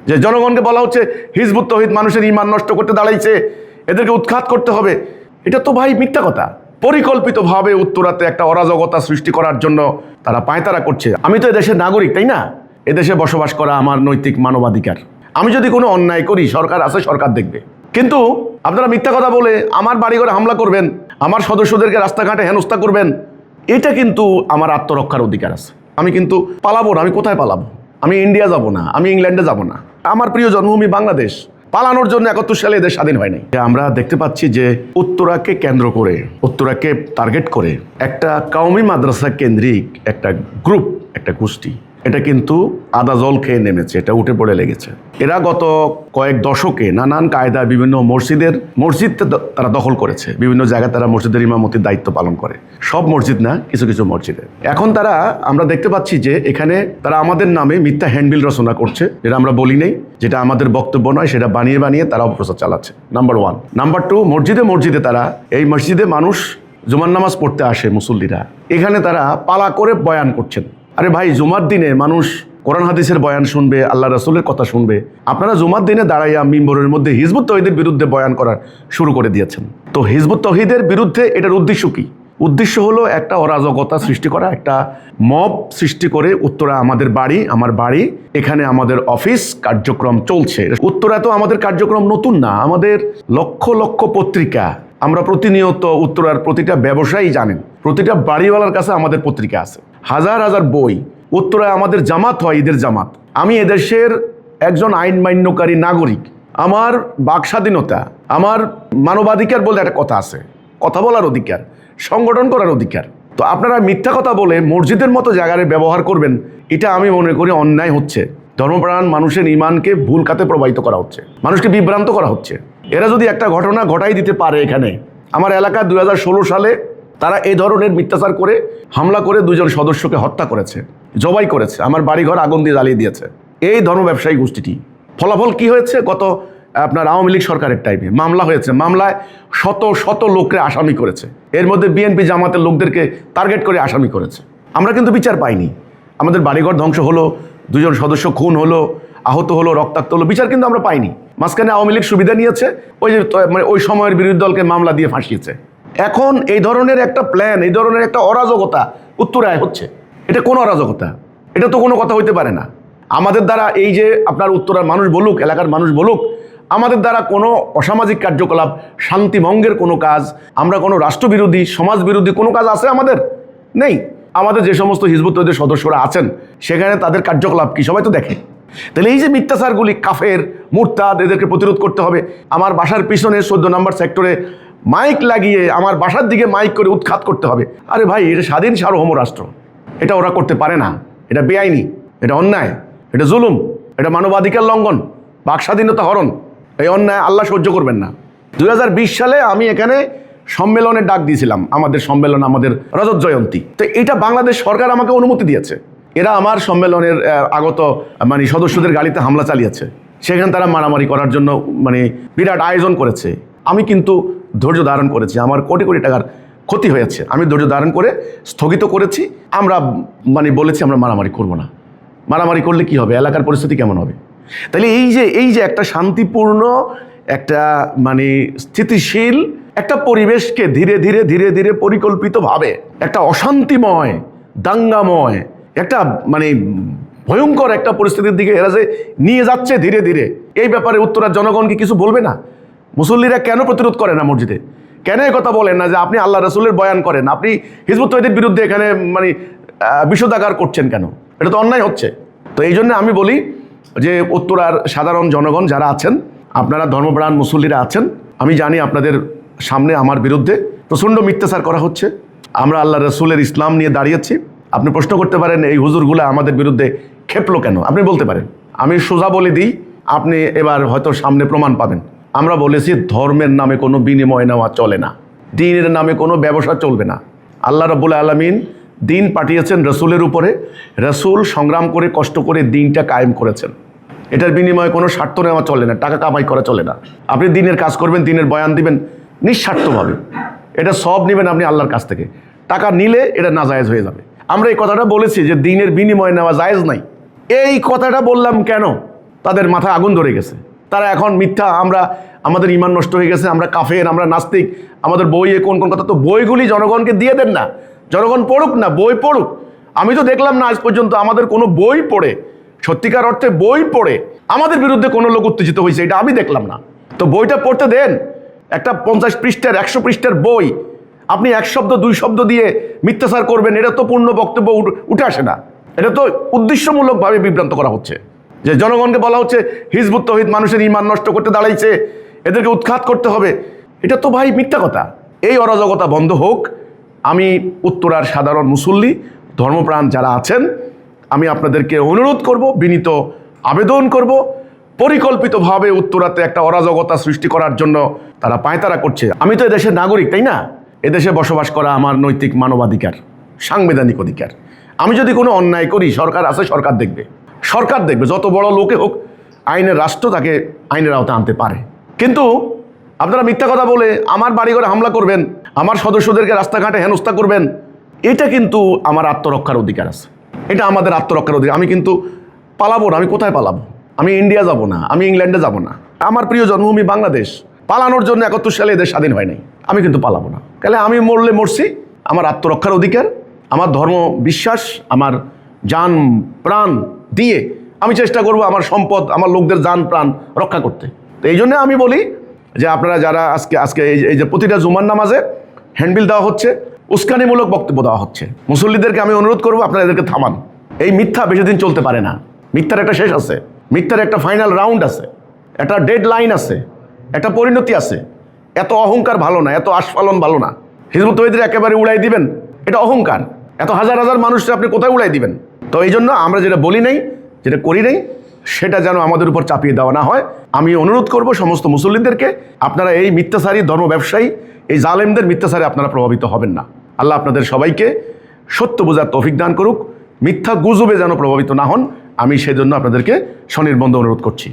যে জনগণকে বলা হচ্ছে হিজবুত তৌহিদ মানুষের ঈমান নষ্ট করতে দাঁড়াইছে, এদেরকে উৎখাত করতে হবে। এটা তো ভাই মিথ্যা কথা। পরিকল্পিতভাবে উত্তরাতে একটা অরাজকতা সৃষ্টি করার জন্য তারা পায়তারা করছে। আমি তো এদেশের নাগরিক, তাই না? এদেশে বসবাস করা আমার নৈতিক মানবাধিকার। আমি যদি কোনো অন্যায় করি, সরকার আছে, সরকার দেখবে। কিন্তু আপনারা মিথ্যা কথা বলে আমার বাড়িঘরে হামলা করবেন, আমার সদস্যদেরকে রাস্তাঘাটে হেনস্থা করবেন, এটা কিন্তু আমার আত্মরক্ষার অধিকার আছে। আমি কিন্তু পালাবো না। আমি কোথায় পালাবো? আমি ইন্ডিয়া যাব না, আমি ইংল্যান্ডে যাব না। আমার প্রিয় জন্মভূমি বাংলাদেশ। পালানোর জন্য 71 সালে এদের স্বাধীন হয়নি। আমরা দেখতে পাচ্ছি যে উত্তরাকে কেন্দ্র করে, উত্তরাকে টার্গেট করে একটা কওমি মাদ্রাসা কেন্দ্রিক একটা গ্রুপ, একটা গোষ্ঠী, এটা কিন্তু আদা জল খেয়ে নেমেছে, এটা উঠে পড়ে লেগেছে। এরা গত কয়েক দশকে নানান কায়দায় বিভিন্ন মসজিদ তারা দখল করেছে। বিভিন্ন জায়গায় তারা মসজিদের ইমামতির দায়িত্ব পালন করে। সব মসজিদ না, কিছু কিছু মসজিদে। এখন আমরা দেখতে পাচ্ছি যে এখানে তারা আমাদের নামে মিথ্যা হ্যান্ডবিল রচনা করছে, যেটা আমরা বলি নেই, যেটা আমাদের বক্তব্য নয়, সেটা বানিয়ে বানিয়ে তারা অপপ্রচার চালাচ্ছে। নাম্বার 1। নাম্বার 2, মসজিদে তারা, এই মসজিদে মানুষ জুমার নামাজ পড়তে আসে মুসল্লিরা, এখানে তারা পালা করে বয়ান করছেন। আরে ভাই, জুমার দিনে মানুষ কোরআন হাদিসের বয়ান শুনবে, আল্লাহ রাসূলের কথা শুনবে। আপনারা জুমার দিনে দাঁড়াইয়া মিম্বরের মধ্যে হিজবুত তৌহিদের বিরুদ্ধে বয়ান করার শুরু করে দিয়েছেন। তো হিজবুত তৌহিদের বিরুদ্ধে এটার উদ্দেশ্য কি? উদ্দেশ্য হলো একটা অরাজকতা সৃষ্টি করা, একটা মব সৃষ্টি করে উত্তরা আমার বাড়ি, এখানে আমাদের অফিস কার্যক্রম চলছে। উত্তরা তো আমাদের কার্যক্রম নতুন না, আমাদের লক্ষ লক্ষ পত্রিকা। আমরা প্রতিনিয়ত উত্তরার প্রতিটা ব্যবসায়ী জানেন, প্রতিটা বাড়িওয়ালার কাছে আমাদের পত্রিকা আছে, হাজার হাজার বই। উত্তরায় আমাদের জামাত হয়, ঈদের জামাত। আমি এদেশের একজন আইন মান্যকারী নাগরিক। আমার বাক স্বাধীনতা, আমার মানবাধিকার বলতে একটা কথা আছে, কথা বলার অধিকার, সংগঠন করার অধিকার। তো আপনারা মিথ্যা কথা বলে মসজিদের মতো জায়গায় ব্যবহার করবেন, এটা আমি মনে করি অন্যায় হচ্ছে। ধর্মপ্রাণ মানুষের ঈমানকে ভুল খাতে প্রবাহিত করা হচ্ছে, মানুষকে বিভ্রান্ত করা হচ্ছে। এরা যদি একটা ঘটনা ঘটাই দিতে পারে, এখানে আমার এলাকায় 2016 সালে তারা এই ধরনের মিথ্যাচার করে হামলা করে 2 জন সদস্যকে হত্যা করেছে, জবাই করেছে, আমার বাড়িঘর আগুন দিয়ে জ্বালিয়ে দিয়েছে এই ধর্ম ব্যবসায়ী গোষ্ঠীটি। ফলাফল কি হয়েছে? গত আপনার আওয়ামী লীগ সরকারের টাইমে মামলা হয়েছে, মামলায় শত শত লোককে আসামি করেছে, এর মধ্যে বিএনপি জামাতের লোকদেরকে টার্গেট করে আসামি করেছে। আমরা কিন্তু বিচার পাইনি। আমাদের বাড়িঘর ধ্বংস হলো, 2 জন সদস্য খুন হলো, আহত হলো, রক্তাক্ত হলো, বিচার কিন্তু আমরা পাইনি। মাঝখানে আওয়ামী লীগ সুবিধা নিয়েছে, ওই সময়ের বিরোধী দলকে মামলা দিয়ে ফাঁসিয়েছে। এখন এই ধরনের একটা প্ল্যান, এই ধরনের একটা অরাজকতা উত্তরায় হচ্ছে। এটা কোন অরাজকতা? এটা তো কোনো কথা হইতে পারে না। আমাদের দ্বারা এই যে আপনার উত্তরার মানুষ বলুক, এলাকার মানুষ বলুক, আমাদের দ্বারা কোনো অসামাজিক কার্যকলাপ, শান্তিভঙ্গের কোনো কাজ, আমরা কোনো রাষ্ট্রবিরোধী, সমাজ বিরোধী কোনো কাজ আছে আমাদের? নেই। আমাদের যে সমস্ত হিজবুত তৌহিদের সদস্যরা আছেন, সেখানে তাদের কার্যকলাপ কি সবাই তো দেখে। তাহলে এই যে মিথ্যাচারগুলি, কাফের, মুরতাদ, এদেরকে প্রতিরোধ করতে হবে। আমার বাসার পিছনে 14 নম্বর সেক্টরে মাইক লাগিয়ে আমার বাসার দিকে মাইক করে উৎখাত করতে হবে। আরে ভাই, এটা স্বাধীন সার্বভৌম রাষ্ট্র, এটা ওরা করতে পারে না। এটা বেআইনি, এটা অন্যায়, এটা জুলুম, এটা মানবাধিকার লঙ্ঘন, বাক স্বাধীনতা হরণ। এই অন্যায় আল্লাহ সহ্য করবেন না। 2020 সালে আমি এখানে সম্মেলনের ডাক দিয়েছিলাম, আমাদের সম্মেলন, আমাদের রজত জয়ন্তী। তো এটা বাংলাদেশ সরকার আমাকে অনুমতি দিয়েছে। এরা আমার সম্মেলনের আগত সদস্যদের গাড়িতে হামলা চালিয়েছে, সেখানে তারা মারামারি করার জন্য বিরাট আয়োজন করেছে। আমি কিন্তু ধৈর্য ধারণ করেছি। আমার কোটি কোটি টাকার ক্ষতি হয়েছে, আমি ধৈর্য ধারণ করে স্থগিত করেছি। আমরা বলেছি আমরা মারামারি করব না। মারামারি করলে কি হবে? এলাকার পরিস্থিতি কেমন হবে? তাহলে এই যে একটা শান্তিপূর্ণ, একটা স্থিতিশীল একটা পরিবেশকে ধীরে ধীরে ধীরে ধীরে পরিকল্পিতভাবে একটা অশান্তিময়, দাঙ্গাময়, একটা ভয়ঙ্কর একটা পরিস্থিতির দিকে এরা যে নিয়ে যাচ্ছে ধীরে ধীরে, এই ব্যাপারে উত্তরার জনগণ কি কিছু বলবে না? মুসল্লিরা কেন প্রতিরোধ করে না মসজিদে? কেন এই কথা বলেন না যে আপনি আল্লাহ রাসূলের বয়ান করেন, আপনি হিজবুত তৌহিদের বিরুদ্ধে এখানে বিষোদাগার করছেন কেন? এটা তো অন্যায় হচ্ছে। তো এই জন্য আমি বলি যে উত্তরার সাধারণ জনগণ যারা আছেন, আপনারা ধর্মপ্রাণ মুসল্লিরা আছেন, আমি জানি আপনাদের সামনে আমার বিরুদ্ধে প্রচণ্ড মিথ্যাচার করা হচ্ছে। আমরা আল্লাহ রাসূলের ইসলাম নিয়ে দাঁড়িয়েছি। আপনি প্রশ্ন করতে পারেন এই হুজুরগুলা আমাদের বিরুদ্ধে ক্ষেপলো কেন? আপনি বলতে পারেন। আমি সোজা বলে দিই, আপনি এবার হয়তো সামনে প্রমাণ পাবেন। আমরা বলেছি ধর্মের নামে কোনো বিনিময় নেওয়া চলে না, দ্বীনের নামে কোনো ব্যবসা চলবে না। আল্লাহ রাব্বুল আলামিন দ্বীন পাঠিয়েছেন রাসূলের উপরে, রাসূল সংগ্রাম করে কষ্ট করে দ্বীনটা কায়েম করেছেন। এটার বিনিময়ে কোনো স্বার্থ নেওয়া চলে না, টাকা কামাই করা চলে না। আপনি দ্বীনের কাজ করবেন, দ্বীনের বয়ান দিবেন নিঃস্বার্থভাবে, এটা সব নেবেন আপনি আল্লাহর কাছ থেকে। টাকা নিলে এটা নাজায়েজ হয়ে যাবে। আমরা এই কথাটা বলেছি যে দ্বীনের বিনিময় নেওয়া জায়েজ নাই। এই কথাটা বললাম কেন? তাদের মাথায় আগুন ধরে গেছে। তারা এখন মিথ্যা, আমাদের ঈমান নষ্ট হয়ে গেছে, আমরা কাফের, আমরা নাস্তিক, আমাদের বইয়ে কোন কোন কথা। তো বইগুলি জনগণকে দিয়ে দেন না, জনগণ পড়ুক না, বই পড়ুক। আমি তো দেখলাম না আজ পর্যন্ত আমাদের কোনো বই পড়ে, সত্যিকার অর্থে বই পড়ে আমাদের বিরুদ্ধে কোনো লোক উত্তেজিত হয়েছে, এটা আমি দেখলাম না। তো বইটা পড়তে দেন। একটা 50 পৃষ্ঠার 100 পৃষ্ঠার বই আপনি 1 শব্দ 2 শব্দ দিয়ে মিথ্যাচার করবেন, এটা তো পূর্ণ বক্তব্য উঠে আসে না। এটা তো উদ্দেশ্যমূলকভাবে বিভ্রান্ত করা হচ্ছে, যে জনগণকে বলা হচ্ছে হিজবুত তৌহিদ মানুষের ঈমান নষ্ট করতে দাঁড়াইছে, এদেরকে উৎখাত করতে হবে। এটা তো ভাই মিথ্যা কথা। এই অরাজকতা বন্ধ হোক। আমি উত্তরার সাধারণ মুসল্লি, ধর্মপ্রাণ যারা আছেন, আমি আপনাদেরকে অনুরোধ করব, বিনীত আবেদন করব, পরিকল্পিতভাবে উত্তরাতে একটা অরাজকতা সৃষ্টি করার জন্য তারা পায়তারা করছে। আমি তো এদেশের নাগরিক, তাই না? এদেশে বসবাস করা আমার নৈতিক মানবাধিকার, সাংবিধানিক অধিকার। আমি যদি কোনো অন্যায় করি, সরকার আছে, সরকার দেখবে, সরকার দেখবে। যত বড় লোকে হোক, আইনের রাষ্ট্র তাকে আইনের আওতায় আনতে পারে। কিন্তু আপনারা মিথ্যা কথা বলে আমার বাড়িঘরে হামলা করবেন, আমার সদস্যদেরকে রাস্তাঘাটে হেনস্থা করবেন, এটা কিন্তু আমার আত্মরক্ষার অধিকার আছে, এটা আমাদের আত্মরক্ষার অধিকার। আমি কিন্তু পালাবো না। আমি কোথায় পালাবো? আমি ইন্ডিয়া যাব না, আমি ইংল্যান্ডে যাব না। আমার প্রিয় জন্মভূমি বাংলাদেশ। পালানোর জন্য 71 সালে এদের স্বাধীন হয় নাই। আমি কিন্তু পালাবো না। তাহলে আমি মরলে মরছি, আমার আত্মরক্ষার অধিকার, আমার ধর্ম বিশ্বাস, আমার জান প্রাণ দিয়ে আমি চেষ্টা করব আমার সম্পদ, আমার লোকদের জান প্রাণ রক্ষা করতে। তো এই জন্য আমি বলি যে আপনারা যারা আজকে এই যে প্রতিটা জুমার নামাজে হ্যান্ডবিল দেওয়া হচ্ছে, উস্কানিমূলক বক্তব্য দেওয়া হচ্ছে, মুসল্লিদেরকে আমি অনুরোধ করবো আপনারা এদেরকে থামান। এই মিথ্যা বেশি দিন চলতে পারে না। মিথ্যার একটা শেষ আছে, মিথ্যার একটা ফাইনাল রাউন্ড আছে, একটা ডেড লাইন আছে, একটা পরিণতি আছে। এত অহংকার ভালো না, এত আস্ফালন ভালো না। হিজবুত তৌহিদের একেবারে উড়াই দিবেন, এটা অহংকার। এত হাজার হাজার মানুষকে আপনি কোথায় উড়াই দিবেন? তো এই জন্য আমরা যেটা বলি নাই, যেটা করি নাই, সেটা যেন আমাদের উপর চাপিয়ে দেওয়া না হয়। আমি অনুরোধ করব সমস্ত মুসল্লিদেরকে, আপনারা এই মিথ্যাচারী ধর্ম ব্যবসায়ী, এই জালেমদের মিথ্যাচারে আপনারা প্রভাবিত হবেন না। আল্লাহ আপনাদের সবাইকে সত্য বোঝার তৌফিক দান করুক, মিথ্যা গুজবে যেন প্রভাবিত না হন। আমি সেজন্য আপনাদেরকে স্বনির্বন্ধ অনুরোধ করছি।